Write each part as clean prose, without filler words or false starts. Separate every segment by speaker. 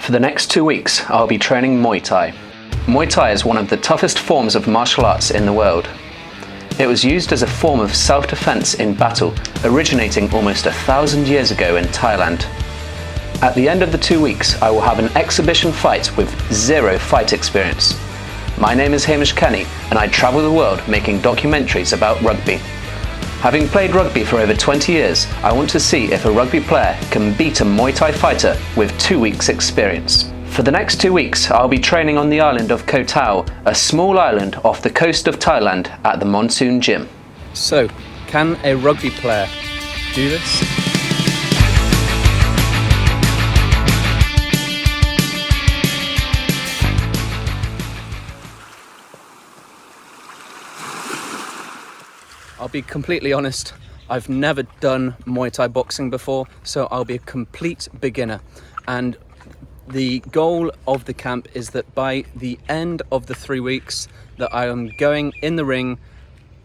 Speaker 1: For the next 2 weeks, I'll be training Muay Thai. Muay Thai is one of the toughest forms of martial arts in the world. It was used as a form of self-defense in battle, originating almost 1,000 years ago in Thailand. At the end of the 2 weeks, I will have an exhibition fight with zero fight experience. My name is Hamish Kenny, and I travel the world making documentaries about rugby. Having played rugby for over 20 years, I want to see if a rugby player can beat a Muay Thai fighter with 2 weeks experience. For the next 2 weeks, I'll be training on the island of Koh Tao, a small island off the coast of Thailand at the Monsoon Gym.
Speaker 2: So, can a rugby player do this? I'll be completely honest, I've never done Muay Thai boxing before, so I'll be a complete beginner. And the goal of the camp is that by the end of the 3 weeks that I am going in the ring,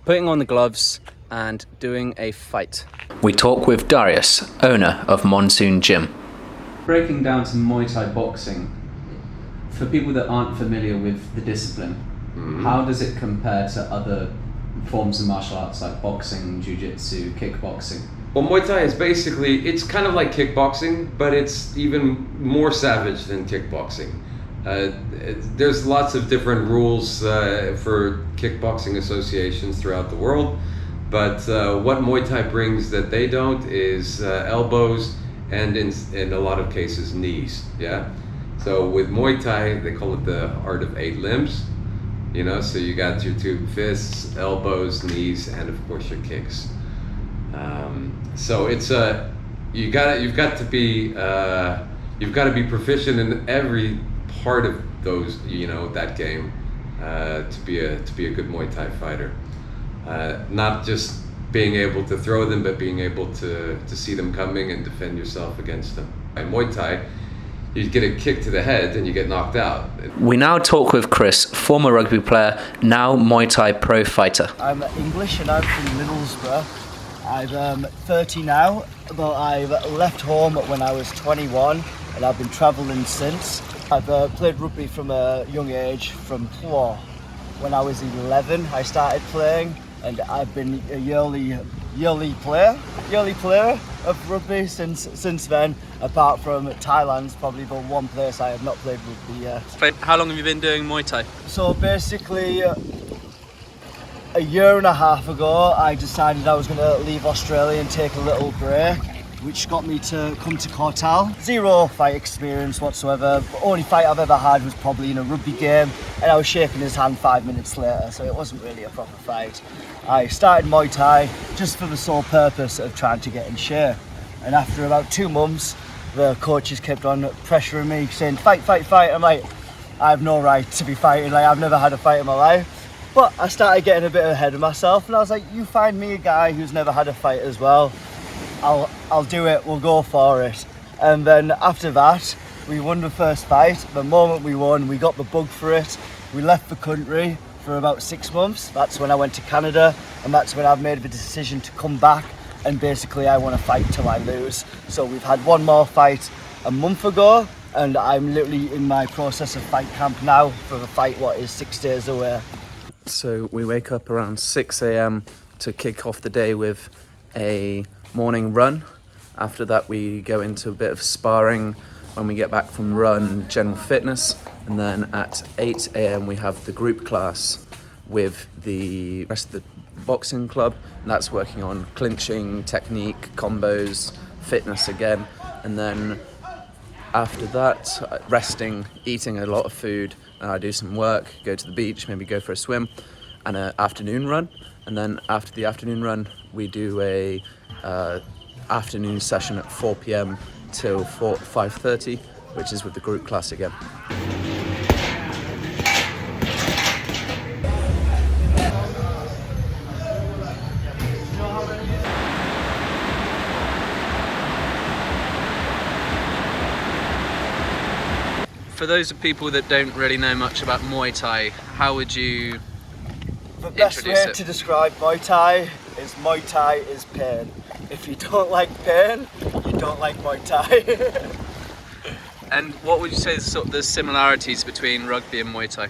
Speaker 2: putting on the gloves and doing a fight.
Speaker 1: We talk with Darius, owner of Monsoon Gym.
Speaker 2: Breaking down to Muay Thai boxing, for people that aren't familiar with the discipline, how does it compare to other forms of martial arts like boxing, jiu-jitsu, kickboxing?
Speaker 3: Well, Muay Thai is basically, it's kind of like kickboxing, but it's even more savage than kickboxing. There's lots of different rules for kickboxing associations throughout the world, but what Muay Thai brings that they don't is elbows and in a lot of cases knees, yeah? So with Muay Thai, they call it the art of 8 limbs. You know, so you got your 2 fists, elbows, knees, and of course your kicks. So it's you've got to be proficient in every part of those, you know, that game to be a good Muay Thai fighter. Not just being able to throw them, but being able to see them coming and defend yourself against them. In Muay Thai, you get a kick to the head and you get knocked out.
Speaker 1: We now talk with Chris, former rugby player, now Muay Thai pro fighter.
Speaker 4: I'm English and I'm from Middlesbrough. I'm 30 now, but I left home when I was 21 and I've been travelling since. I've played rugby from a young age. From when I was 11 I started playing, and I've been a yearly player of rugby since then, apart from Thailand's probably the one place I have not played rugby yet.
Speaker 2: How long have you been doing Muay Thai?
Speaker 4: So basically, a year and a half ago I decided I was going to leave Australia and take a little break, which got me to come to Koh Tao. Zero fight experience whatsoever. The only fight I've ever had was probably in a rugby game, and I was shaking his hand 5 minutes later, so it wasn't really a proper fight. I started Muay Thai just for the sole purpose of trying to get in shape, and after about 2 months the coaches kept on pressuring me, saying fight. I'm like, I have no right to be fighting, like I've never had a fight in my life. But I started getting a bit ahead of myself, and I was like, you find me a guy who's never had a fight as well, I'll do it, we'll go for it. And then after that, we won the first fight. The moment we won, we got the bug for it. We left the country for about 6 months. That's when I went to Canada, and that's when I've made the decision to come back, and basically I want to fight till I lose. So we've had one more fight a month ago, and I'm literally in my process of fight camp now for the fight, what is 6 days away.
Speaker 2: So we wake up around 6 a.m. to kick off the day with a morning run. After that we go into a bit of sparring when we get back from run, general fitness, and then at 8 a.m. we have the group class with the rest of the boxing club, and that's working on clinching, technique, combos, fitness again. And then after that, resting, eating a lot of food, and I do some work, go to the beach, maybe go for a swim, and an afternoon run. And then after the afternoon run, we do a afternoon session at 4 p.m. till 5:30, which is with the group class again. For those of people that don't really know much about Muay Thai, how would you
Speaker 4: The best way to describe Muay Thai is pain. If you don't like pain, you don't like Muay Thai.
Speaker 1: And what would you say is sort of the similarities between rugby and Muay Thai?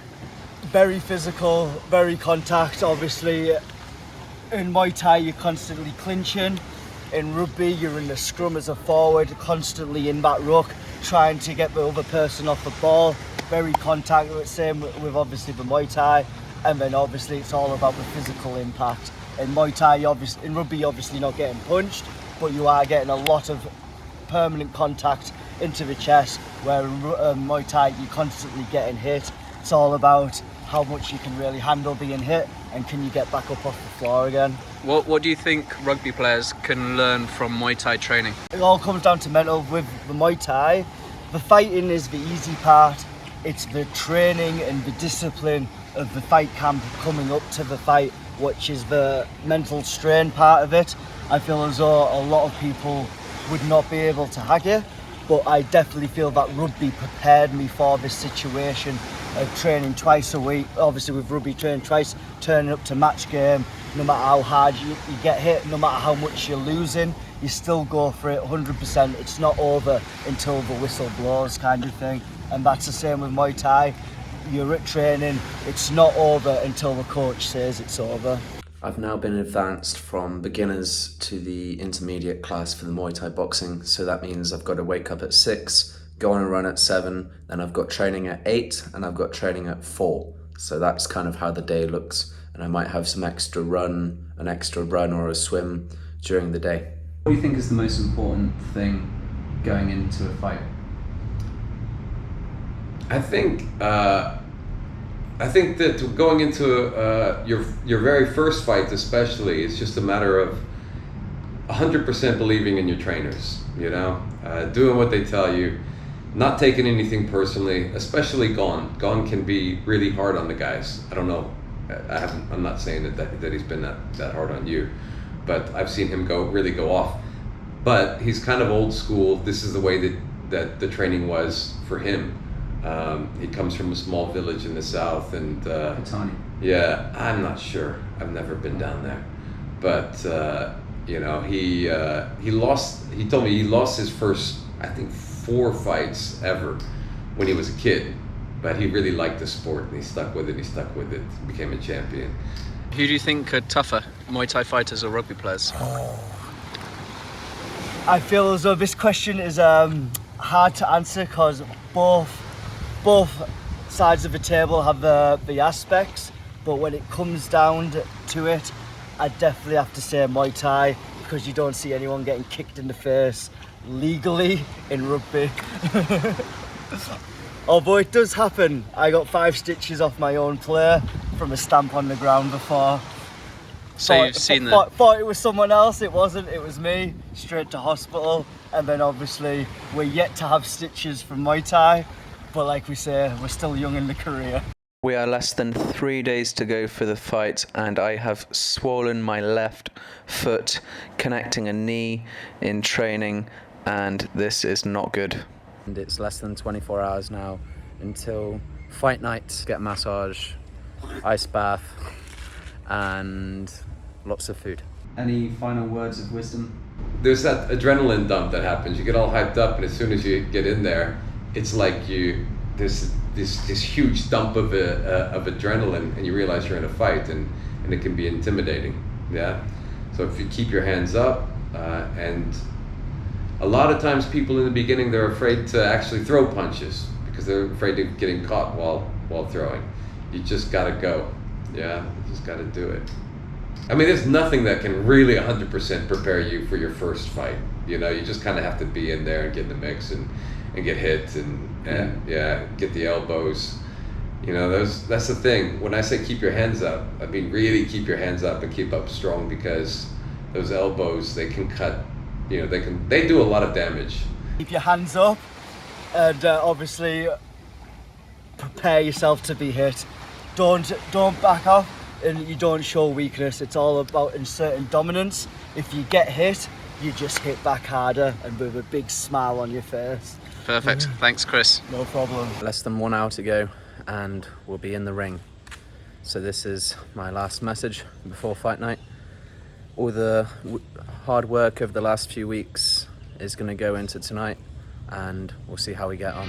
Speaker 4: Very physical, very contact. Obviously, in Muay Thai you're constantly clinching. In rugby you're in the scrum as a forward, constantly in that ruck, trying to get the other person off the ball. Very contact. Same with obviously the Muay Thai, and then obviously it's all about the physical impact. In Muay Thai, in rugby you're obviously not getting punched, but you are getting a lot of permanent contact into the chest, where in Muay Thai you're constantly getting hit. It's all about how much you can really handle being hit, and can you get back up off the floor again.
Speaker 1: What do you think rugby players can learn from Muay Thai training?
Speaker 4: It all comes down to mental. With the Muay Thai, the fighting is the easy part. It's the training and the discipline of the fight camp coming up to the fight, which is the mental strain part of it. I feel as though a lot of people would not be able to hack it, but I definitely feel that rugby prepared me for this situation of training twice a week. Obviously with rugby, training twice, turning up to match game, no matter how hard you get hit, no matter how much you're losing, you still go for it 100%. It's not over until the whistle blows, kind of thing. And that's the same with Muay Thai. You're at training, it's not over until the coach says it's over.
Speaker 2: I've now been advanced from beginners to the intermediate class for the Muay Thai boxing, so that means I've got to wake up at 6, go on a run at 7, then I've got training at 8, and I've got training at 4. So that's kind of how the day looks, and I might have an extra run or a swim during the day. What do you think is the most important thing going into a fight?
Speaker 3: I think that going into your very first fight, especially, it's just a matter of 100% believing in your trainers. You know, doing what they tell you, not taking anything personally, especially Gon. Gon can be really hard on the guys. I don't know. I'm not saying that he's been that hard on you, but I've seen him really go off. But he's kind of old school. This is the way that the training was for him. He comes from a small village in the south, and
Speaker 2: Patani.
Speaker 3: yeah, I'm not sure. I've never been down there, but you know, he lost. He told me he lost his first, I think, 4 fights ever when he was a kid, but he really liked the sport and he stuck with it. Became a champion.
Speaker 1: Who do you think are tougher, Muay Thai fighters or rugby players?
Speaker 4: I feel as though this question is hard to answer, because both sides of the table have the aspects, but when it comes down to it, I definitely have to say Muay Thai, because you don't see anyone getting kicked in the face legally in rugby. Although it does happen. I got 5 stitches off my own player from a stamp on the ground before.
Speaker 1: So you've seen that?
Speaker 4: Thought it was someone else, it wasn't, it was me. Straight to hospital, and then obviously we're yet to have stitches from Muay Thai, but like we say, we're still young in the career.
Speaker 1: We are less than 3 days to go for the fight, and I have swollen my left foot, connecting a knee in training, and this is not good.
Speaker 2: And it's less than 24 hours now until fight night. Get massage, ice bath, and lots of food. Any final words of wisdom?
Speaker 3: There's that adrenaline dump that happens. You get all hyped up, and as soon as you get in there, it's like there's this huge dump of adrenaline, and you realize you're in a fight, and it can be intimidating. Yeah. So if you keep your hands up, and a lot of times people in the beginning, they're afraid to actually throw punches because they're afraid of getting caught while throwing. You just gotta go. Yeah, you just gotta do it. I mean, there's nothing that can really 100% prepare you for your first fight. You know, you just kind of have to be in there and get in the mix and get hit and get the elbows. You know, that's the thing. When I say keep your hands up, I mean really keep your hands up and keep up strong, because those elbows, they can cut. You know, they do a lot of damage.
Speaker 4: Keep your hands up, and obviously prepare yourself to be hit. Don't back off, and you don't show weakness. It's all about inserting dominance. If you get hit, you just hit back harder and with a big smile on your face.
Speaker 1: Perfect. Thanks, Chris.
Speaker 4: No problem.
Speaker 2: Less than 1 hour to go and we'll be in the ring. So this is my last message before fight night. All the hard work of the last few weeks is going to go into tonight, and we'll see how we get on.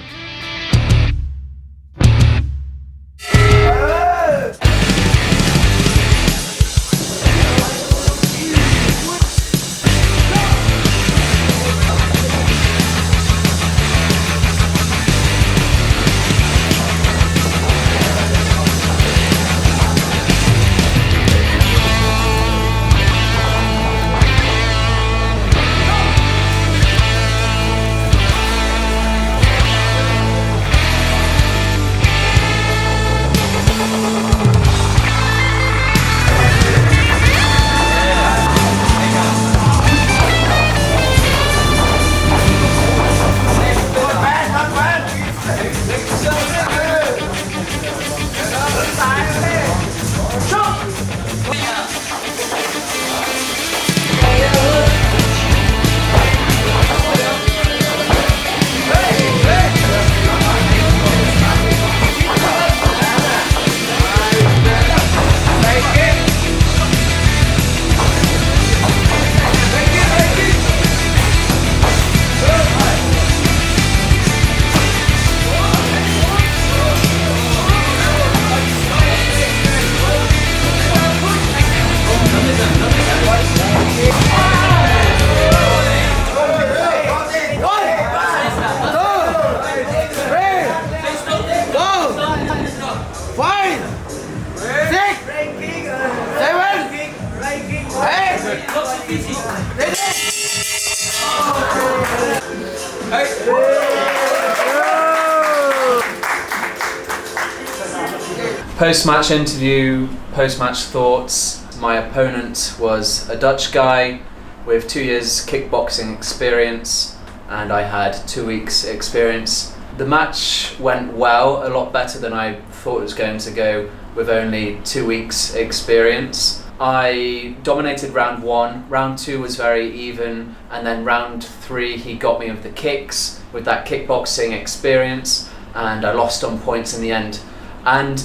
Speaker 2: Post-match interview, post-match thoughts. My opponent was a Dutch guy with 2 years kickboxing experience, and I had 2 weeks experience. The match went well, a lot better than I thought it was going to go with only 2 weeks experience. I dominated round 1, round 2 was very even, and then round 3 he got me with the kicks, with that kickboxing experience, and I lost on points in the end. And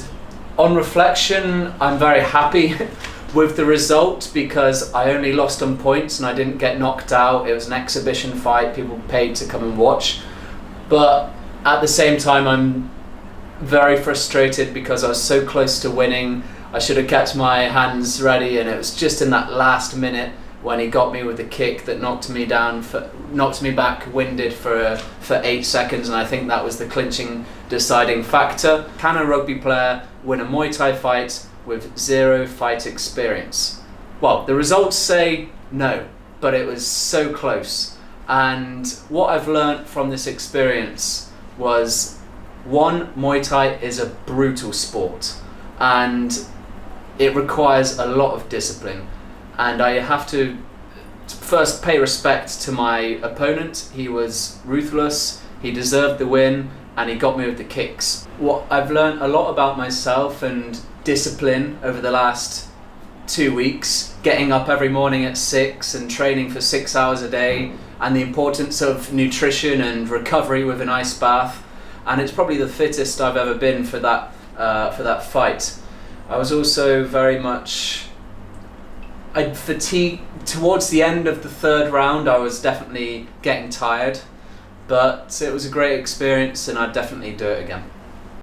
Speaker 2: on reflection, I'm very happy with the result because I only lost on points and I didn't get knocked out. It was an exhibition fight, people paid to come and watch. But at the same time, I'm very frustrated because I was so close to winning. I should have kept my hands ready, and it was just in that last minute when he got me with the kick that knocked me back winded for 8 seconds, and I think that was the clinching deciding factor. Can a rugby player win a Muay Thai fight with 0 fight experience? Well, the results say no, but it was so close. And what I've learnt from this experience was, one, Muay Thai is a brutal sport and it requires a lot of discipline. And I have to first pay respect to my opponent. He was ruthless, he deserved the win, and he got me with the kicks. What I've learned a lot about myself and discipline over the last 2 weeks, getting up every morning at 6 and training for 6 hours a day, and the importance of nutrition and recovery with an ice bath. And it's probably the fittest I've ever been for that fight. I was also very much, I'd fatigued towards the end of the 3rd round. I was definitely getting tired, but it was a great experience and I'd definitely do it again.